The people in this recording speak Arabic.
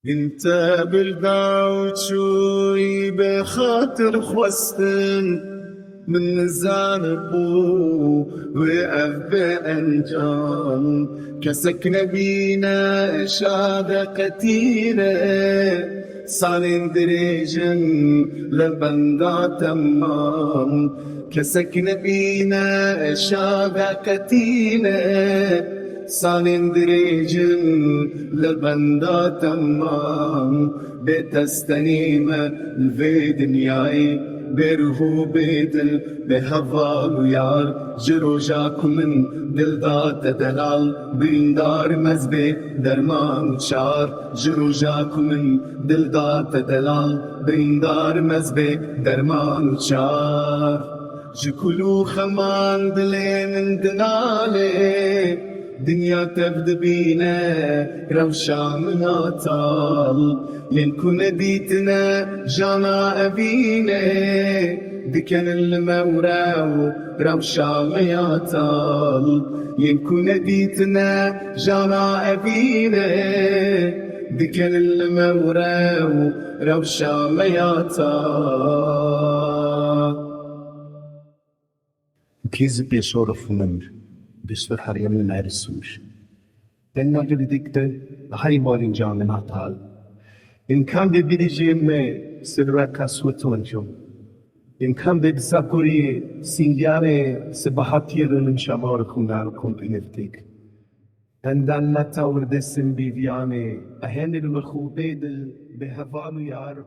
انت بالباوتشوي بخاطر خوستن من زانبو وقف بأنجام كسك نبينا شادة قتيلة صار دريجن لبندا تمام كسك نبينا شادة قتيلة صار دريجن لبندا تمام بتستنيمة في دنياي برهو بدل بهوال يار جرو جاكو من دل دات دلال بیندار مزبه درمان چار جرو جاكو من دل دات دلال بیندار مزبه درمان چار جكلو خمان دلين دنالي دنيا تبد بينا روشا من طال لنكون ديتنا جانا أبينا دكن الموراو روشا مياطال ينكون ديتنا جانا أبينا دكن الموراو روشا مياطال Kiz bir soru funumur. Bir sürü her yemin erisuş. Denna dedikte hay malin canın hatal. İnkan de bileceğime sırra kasvetuncum. İnkan de sakuri singyane sebahatiyerinin şamar kunar kumpineftik. Endan nata urdesin biviyane. Ahenil mekhubeydil behevanu yar.